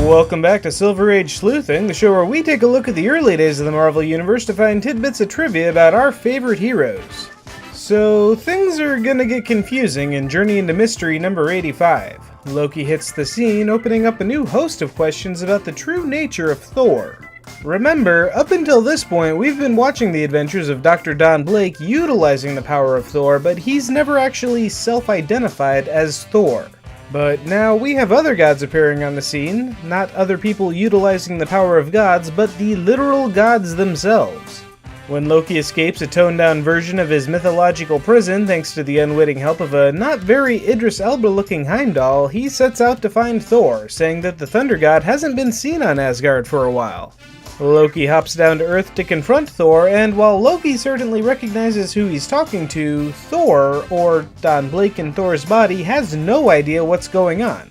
Welcome back to Silver Age Sleuthing, the show where we take a look at the early days of the Marvel Universe to find tidbits of trivia about our favorite heroes. So, things are gonna get confusing in Journey into Mystery number 85. Loki hits the scene, opening up a new host of questions about the true nature of Thor. Remember, up until this point, we've been watching the adventures of Dr. Don Blake utilizing the power of Thor, but he's never actually self-identified as Thor. But now we have other gods appearing on the scene, not other people utilizing the power of gods, but the literal gods themselves. When Loki escapes a toned-down version of his mythological prison thanks to the unwitting help of a not very Idris Elba-looking Heimdall, he sets out to find Thor, saying that the Thunder God hasn't been seen on Asgard for a while. Loki hops down to Earth to confront Thor, and while Loki certainly recognizes who he's talking to, Thor, or Don Blake in Thor's body, has no idea what's going on.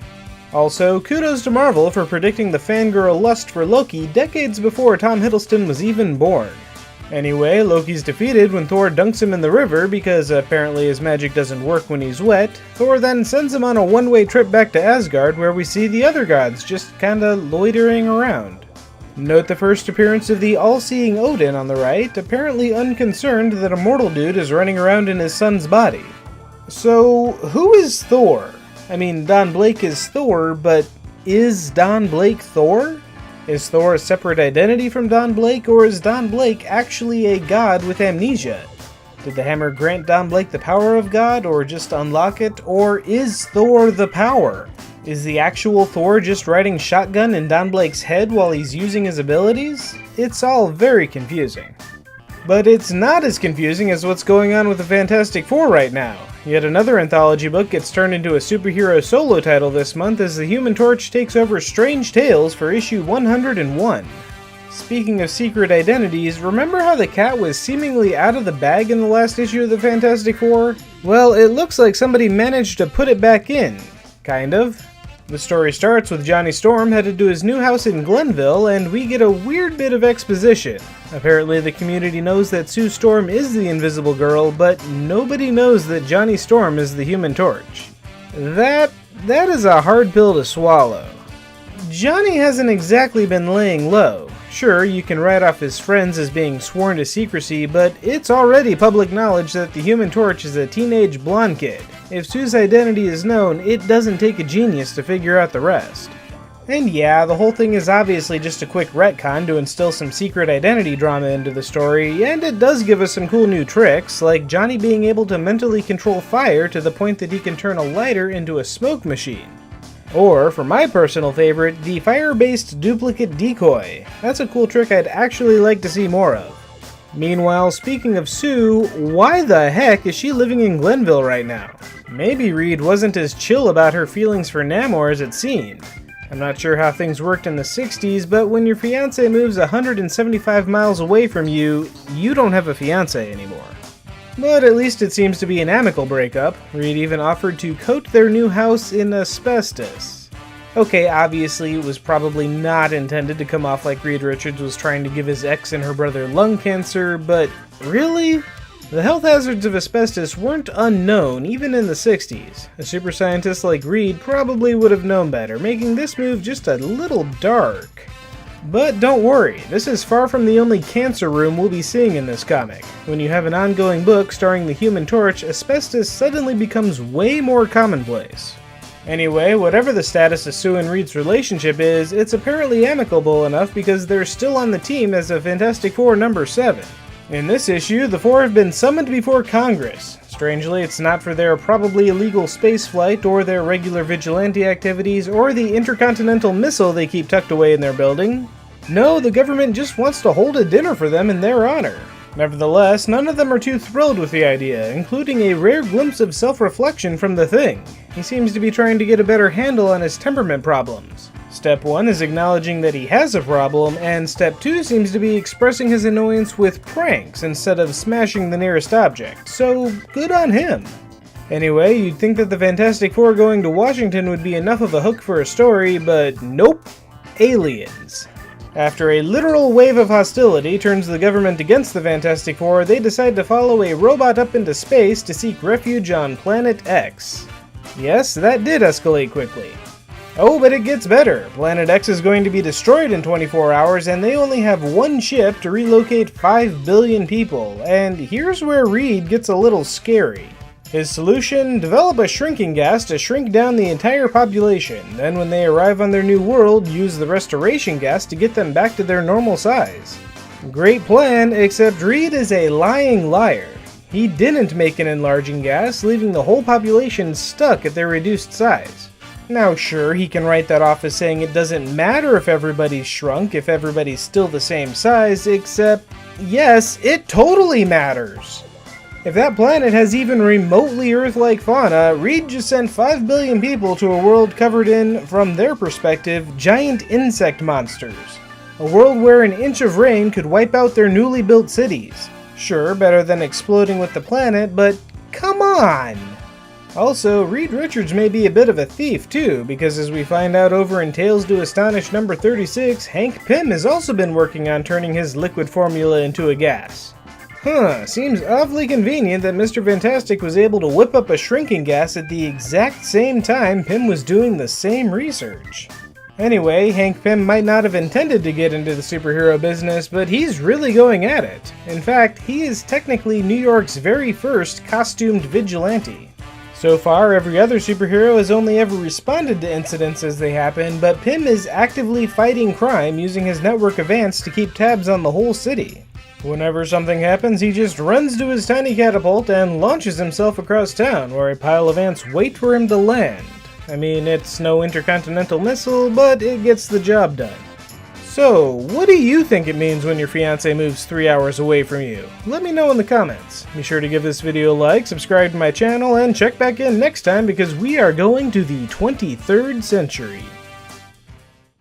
Also, kudos to Marvel for predicting the fangirl lust for Loki decades before Tom Hiddleston was even born. Anyway, Loki's defeated when Thor dunks him in the river because apparently his magic doesn't work when he's wet. Thor then sends him on a one-way trip back to Asgard where we see the other gods just kinda loitering around. Note the first appearance of the all-seeing Odin on the right, apparently unconcerned that a mortal dude is running around in his son's body. So, who is Thor? I mean, Don Blake is Thor, but is Don Blake Thor? Is Thor a separate identity from Don Blake, or is Don Blake actually a god with amnesia? Did the hammer grant Don Blake the power of God, or just unlock it, or is Thor the power? Is the actual Thor just riding shotgun in Don Blake's head while he's using his abilities? It's all very confusing. But it's not as confusing as what's going on with the Fantastic Four right now. Yet another anthology book gets turned into a superhero solo title this month as the Human Torch takes over Strange Tales for issue 101. Speaking of secret identities, remember how the cat was seemingly out of the bag in the last issue of the Fantastic Four? Well, it looks like somebody managed to put it back in. Kind of. The story starts with Johnny Storm headed to his new house in Glenville, and we get a weird bit of exposition. Apparently the community knows that Sue Storm is the Invisible Girl, but nobody knows that Johnny Storm is the Human Torch. That is a hard pill to swallow. Johnny hasn't exactly been laying low. Sure, you can write off his friends as being sworn to secrecy, but it's already public knowledge that the Human Torch is a teenage blonde kid. If Sue's identity is known, it doesn't take a genius to figure out the rest. And yeah, the whole thing is obviously just a quick retcon to instill some secret identity drama into the story, and it does give us some cool new tricks, like Johnny being able to mentally control fire to the point that he can turn a lighter into a smoke machine. Or, for my personal favorite, the fire-based duplicate decoy. That's a cool trick I'd actually like to see more of. Meanwhile, speaking of Sue, why the heck is she living in Glenville right now? Maybe Reed wasn't as chill about her feelings for Namor as it seemed. I'm not sure how things worked in the 60s, but when your fiancé moves 175 miles away from you, you don't have a fiancé anymore. But at least it seems to be an amicable breakup. Reed even offered to coat their new house in asbestos. Okay, obviously it was probably not intended to come off like Reed Richards was trying to give his ex and her brother lung cancer, but really? The health hazards of asbestos weren't unknown even in the 60s. A super scientist like Reed probably would have known better, making this move just a little dark. But don't worry, this is far from the only cancer room we'll be seeing in this comic. When you have an ongoing book starring the Human Torch, asbestos suddenly becomes way more commonplace. Anyway, whatever the status of Sue and Reed's relationship is, it's apparently amicable enough because they're still on the team as a Fantastic Four number 7. In this issue, the four have been summoned before Congress. Strangely, it's not for their probably illegal spaceflight, or their regular vigilante activities, or the intercontinental missile they keep tucked away in their building. No, the government just wants to hold a dinner for them in their honor. Nevertheless, none of them are too thrilled with the idea, including a rare glimpse of self-reflection from the Thing. He seems to be trying to get a better handle on his temperament problems. Step 1 is acknowledging that he has a problem, and Step 2 seems to be expressing his annoyance with pranks instead of smashing the nearest object, so good on him. Anyway, you'd think that the Fantastic Four going to Washington would be enough of a hook for a story, but nope. Aliens. After a literal wave of hostility turns the government against the Fantastic Four, they decide to follow a robot up into space to seek refuge on Planet X. Yes, that did escalate quickly. Oh, but it gets better. Planet X is going to be destroyed in 24 hours, and they only have one ship to relocate 5 billion people. And here's where Reed gets a little scary. His solution: develop a shrinking gas to shrink down the entire population. Then when they arrive on their new world, use the restoration gas to get them back to their normal size. Great plan, except Reed is a lying liar. He didn't make an enlarging gas, leaving the whole population stuck at their reduced size. Now sure, he can write that off as saying it doesn't matter if everybody's shrunk, if everybody's still the same size, except yes, it totally matters. If that planet has even remotely Earth-like fauna, Reed just sent 5 billion people to a world covered in, from their perspective, giant insect monsters. A world where an inch of rain could wipe out their newly built cities. Sure, better than exploding with the planet, but come on! Also, Reed Richards may be a bit of a thief too, because as we find out over in Tales to Astonish number 36, Hank Pym has also been working on turning his liquid formula into a gas. Seems awfully convenient that Mr. Fantastic was able to whip up a shrinking gas at the exact same time Pym was doing the same research. Anyway, Hank Pym might not have intended to get into the superhero business, but he's really going at it. In fact, he is technically New York's very first costumed vigilante. So far, every other superhero has only ever responded to incidents as they happen, but Pym is actively fighting crime using his network of ants to keep tabs on the whole city. Whenever something happens, he just runs to his tiny catapult and launches himself across town, where a pile of ants wait for him to land. I mean, it's no intercontinental missile, but it gets the job done. So, what do you think it means when your fiancé moves 3 hours away from you? Let me know in the comments. Be sure to give this video a like, subscribe to my channel, and check back in next time because we are going to the 23rd century.